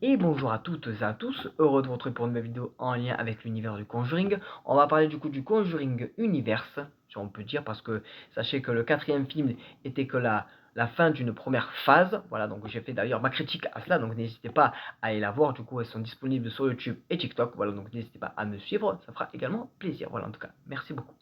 Et bonjour à toutes et à tous, heureux de vous retrouver pour une nouvelle vidéo en lien avec l'univers du Conjuring. On va parler du coup du Conjuring Universe, si on peut dire, parce que sachez que le quatrième film était que la fin d'une première phase. Voilà, donc j'ai fait d'ailleurs ma critique à cela, donc n'hésitez pas à aller la voir. Du coup, elles sont disponibles sur YouTube et TikTok. Voilà, donc n'hésitez pas à me suivre, ça fera également plaisir. Voilà, en tout cas, merci beaucoup.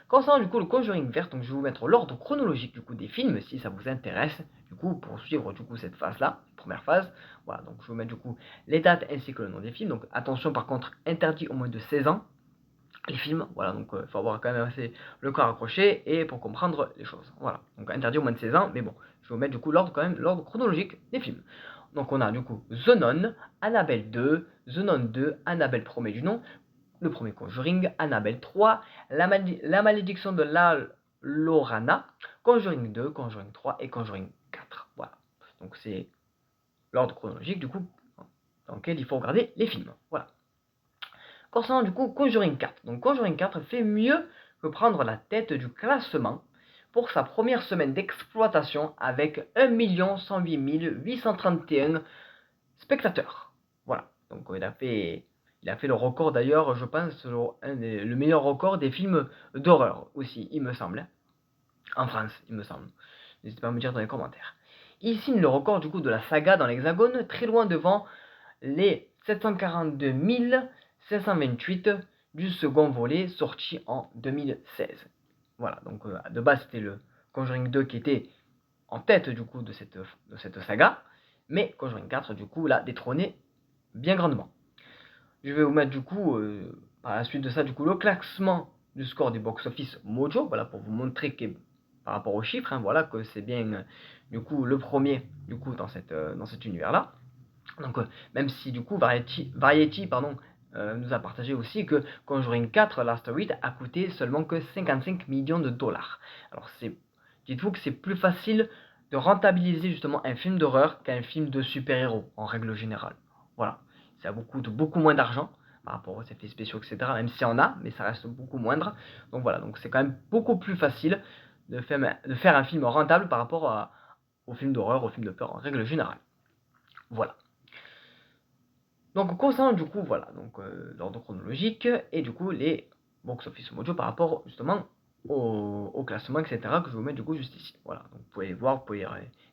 Concernant du coup le Conjuring vert, donc je vais vous mettre l'ordre chronologique du coup des films si ça vous intéresse, du coup pour suivre du coup cette phase là, première phase. Voilà, donc je vais vous mettre du coup les dates ainsi que le nom des films. Donc attention par contre, interdit au moins de 16 ans les films. Voilà, donc il faut avoir quand même assez le corps accroché et pour comprendre les choses. Voilà, donc interdit au moins de 16 ans, mais bon, je vais vous mettre du coup l'ordre quand même, l'ordre chronologique des films. Donc on a du coup The Nun, Annabelle 2, The Nun 2, Annabelle premier du nom, le premier Conjuring, Annabelle 3, la malédiction de la Lorana, Conjuring 2, Conjuring 3 et Conjuring 4. Voilà. Donc c'est l'ordre chronologique du coup dans lequel il faut regarder les films. Voilà. Concernant du coup Conjuring 4. Donc Conjuring 4 fait mieux que prendre la tête du classement pour sa première semaine d'exploitation avec 1 108 831 spectateurs. Voilà. Donc il a fait le record d'ailleurs, je pense, le meilleur record des films d'horreur aussi, il me semble. En France, il me semble. N'hésitez pas à me dire dans les commentaires. Il signe le record du coup de la saga dans l'Hexagone, très loin devant les 742 528 du second volet sorti en 2016. Voilà, donc de base c'était le Conjuring 2 qui était en tête du coup de cette saga, mais Conjuring 4 du coup l'a détrôné bien grandement. Je vais vous mettre du coup, par la suite de ça, du coup, le classement du score du box-office Mojo, voilà, pour vous montrer que par rapport aux chiffres, hein, voilà, que c'est bien du coup le premier du coup dans cet univers-là. Donc même si du coup Variety pardon, nous a partagé aussi que Conjuring 4 Last Rite a coûté seulement que 55 millions de dollars. Alors dites-vous que c'est plus facile de rentabiliser justement un film d'horreur qu'un film de super-héros en règle générale. Voilà, ça coûte beaucoup moins d'argent par rapport aux effets spéciaux, etc. Même s'il y en a, mais ça reste beaucoup moindre. Donc voilà, donc c'est quand même beaucoup plus facile de faire un film rentable par rapport aux films d'horreur, aux films de peur en règle générale. Voilà. Donc concernant du coup, voilà, donc l'ordre chronologique et du coup les box-office mojo par rapport justement au classement, etc. que je vous mets du coup juste ici. Voilà, donc vous pouvez voir, vous pouvez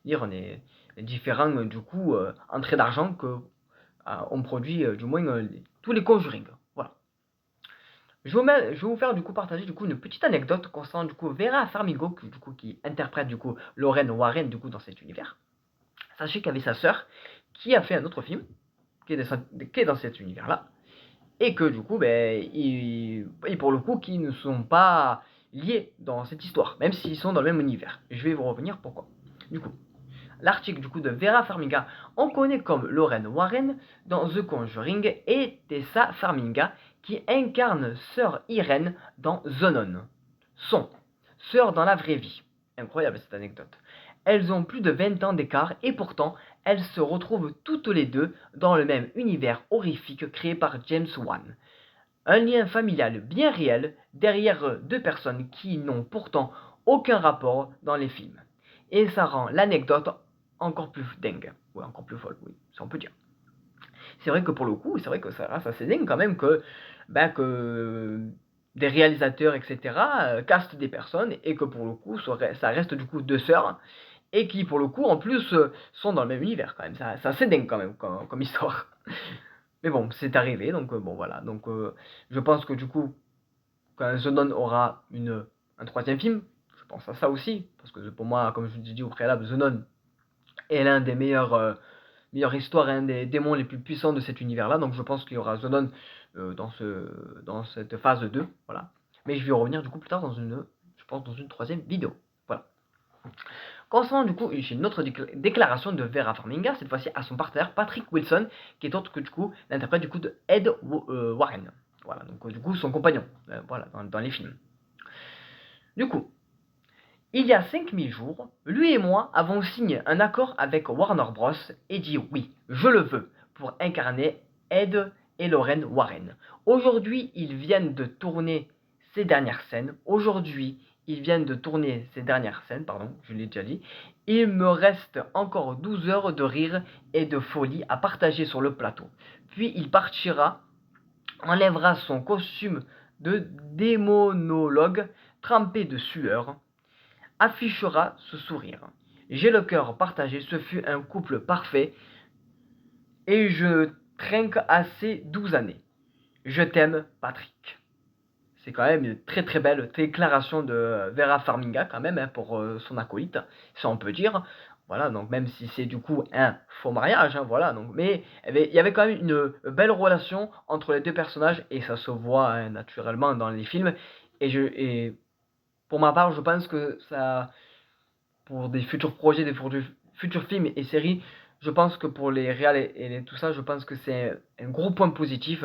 lire les différents du coup entrées d'argent que ont produit du moins tous les Conjuring. Voilà. Je vais vous faire du coup partager du coup une petite anecdote concernant du coup Vera Farmiga qui interprète du coup Lorraine Warren du coup dans cet univers. Sachez qu'il y avait sa sœur qui a fait un autre film qui est dans cet univers-là, et que du coup, et pour le coup, qui ne sont pas liés dans cette histoire, même s'ils sont dans le même univers. Je vais vous revenir pourquoi. Du coup, l'article du coup de Vera Farmiga, on connaît comme Lorraine Warren dans The Conjuring, et Tessa Farmiga qui incarne sœur Irène dans The Nun. Sont sœurs dans la vraie vie. Incroyable cette anecdote. Elles ont plus de 20 ans d'écart et pourtant elles se retrouvent toutes les deux dans le même univers horrifique créé par James Wan. Un lien familial bien réel derrière deux personnes qui n'ont pourtant aucun rapport dans les films. Et ça rend l'anecdote encore plus dingue, ou encore plus folle, oui, ça on peut dire. C'est vrai que pour le coup, c'est vrai que ça reste assez dingue quand même que des réalisateurs, etc., castent des personnes et que pour le coup, ça reste du coup deux sœurs et qui pour le coup en plus sont dans le même univers quand même. C'est assez dingue quand même comme histoire. Mais bon, c'est arrivé, donc bon voilà. Donc je pense que du coup, quand The Nun aura un troisième film, je pense à ça aussi, parce que pour moi, comme je vous ai dit au préalable, The Nun est l'un des meilleures histoires, un des démons les plus puissants de cet univers-là. Donc je pense qu'il y aura The Nun dans cette phase 2, voilà. Mais je vais revenir du coup plus tard je pense dans une troisième vidéo. Voilà. Concernant du coup une autre déclaration de Vera Farmiga, cette fois-ci à son partenaire Patrick Wilson, qui est autre que du coup l'interprète du coup de Ed Warren. Voilà, donc du coup son compagnon, voilà, dans les films. Du coup, il y a 5000 jours, lui et moi avons signé un accord avec Warner Bros. Et dit oui, je le veux, pour incarner Ed et Lorraine Warren. Aujourd'hui, ils viennent de tourner ces dernières scènes. Aujourd'hui, ils viennent de tourner ces dernières scènes, pardon, je l'ai déjà dit. Il me reste encore 12 heures de rire et de folie à partager sur le plateau. Puis il partira, enlèvera son costume de démonologue trempé de sueur, affichera ce sourire. J'ai le cœur partagé, ce fut un couple parfait et je trinque à ces 12 années. Je t'aime, Patrick. C'est quand même une très très belle déclaration de Vera Farmiga quand même, hein, pour son acolyte, ça on peut dire. Voilà, donc même si c'est du coup un faux mariage, hein, voilà, donc, mais il y avait quand même une belle relation entre les deux personnages et ça se voit, hein, naturellement dans les films. Et pour ma part, je pense que ça, pour des futurs projets, des futurs films et séries, je pense que pour les réals et tout ça, je pense que c'est un gros point positif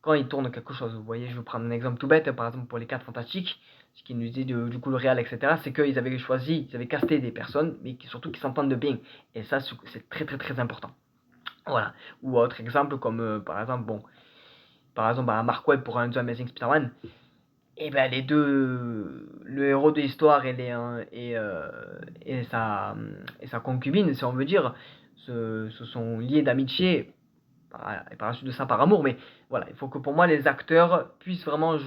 quand ils tournent quelque chose. Vous voyez, je vais prendre un exemple tout bête, par exemple pour les 4 Fantastiques, ce qui nous dit du coup le réal, etc., c'est qu'ils avaient choisi, ils avaient casté des personnes, mais surtout qui s'entendent bien. Et ça, c'est très très très important. Voilà. Ou autre exemple, comme par exemple, Mark Webb pour un The Amazing Spider-Man, et ben les deux, le héros de l'histoire et sa concubine, si on veut dire, se sont liés d'amitié et par la suite de ça par amour, mais voilà, il faut que pour moi les acteurs puissent vraiment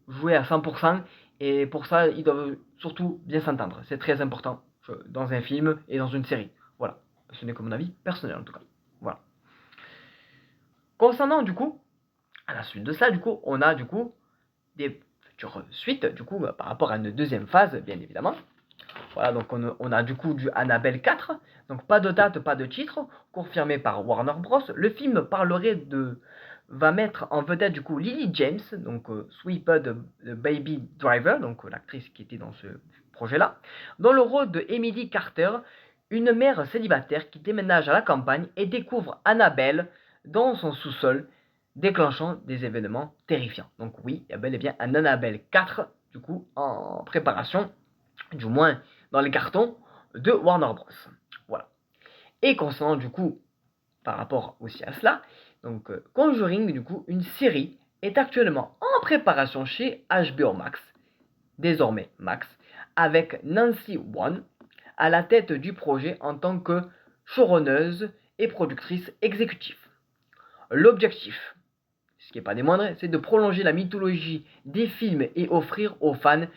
jouer à 100% et pour ça ils doivent surtout bien s'entendre, c'est très important dans un film et dans une série, voilà, ce n'est que mon avis personnel en tout cas, voilà. Concernant du coup, à la suite de ça, du coup, on a du coup des futures suites, du coup, par rapport à une deuxième phase, bien évidemment. Voilà, donc on a du coup du Annabelle 4, donc pas de date, pas de titre, confirmé par Warner Bros. Le film va mettre en vedette du coup Lily James, donc Sweeper de Baby Driver, donc l'actrice qui était dans ce projet-là, dans le rôle de Emily Carter, une mère célibataire qui déménage à la campagne et découvre Annabelle dans son sous-sol, déclenchant des événements terrifiants. Donc oui, il y a bel et bien un Annabelle 4, du coup, en préparation, du moins dans les cartons de Warner Bros. Voilà. Et concernant du coup, par rapport aussi à cela, donc Conjuring, du coup, une série est actuellement en préparation chez HBO Max, désormais Max, avec Nancy Wan à la tête du projet en tant que showrunneuse et productrice exécutive. L'objectif, ce qui n'est pas des moindres, c'est de prolonger la mythologie des films et offrir aux fans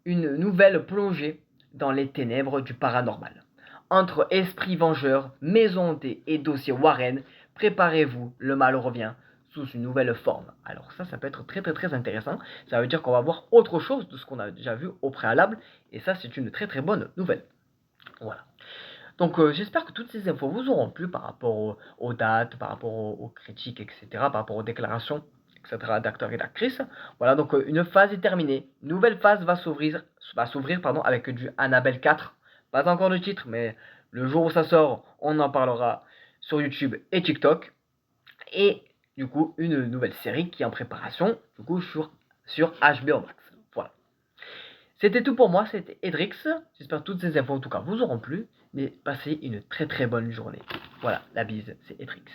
une nouvelle plongée dans les ténèbres du paranormal. Entre esprits vengeurs, maisons hantées et dossiers Warren, préparez-vous, le mal revient sous une nouvelle forme. Alors ça peut être très très très intéressant. Ça veut dire qu'on va voir autre chose de ce qu'on a déjà vu au préalable. Et ça, c'est une très très bonne nouvelle. Voilà. Donc j'espère que toutes ces infos vous auront plu par rapport aux dates, par rapport aux critiques, etc., par rapport aux déclarations, etc., d'acteurs et d'actrices. Voilà, donc une phase est terminée. Nouvelle phase va s'ouvrir avec du Annabelle 4. Pas encore de titre, mais le jour où ça sort, on en parlera sur YouTube et TikTok. Et du coup, une nouvelle série qui est en préparation, du coup, sur HBO Max. Voilà. C'était tout pour moi, c'était Edrix. J'espère que toutes ces infos en tout cas vous auront plu. Mais passez une très très bonne journée. Voilà, la bise, c'est Edrix.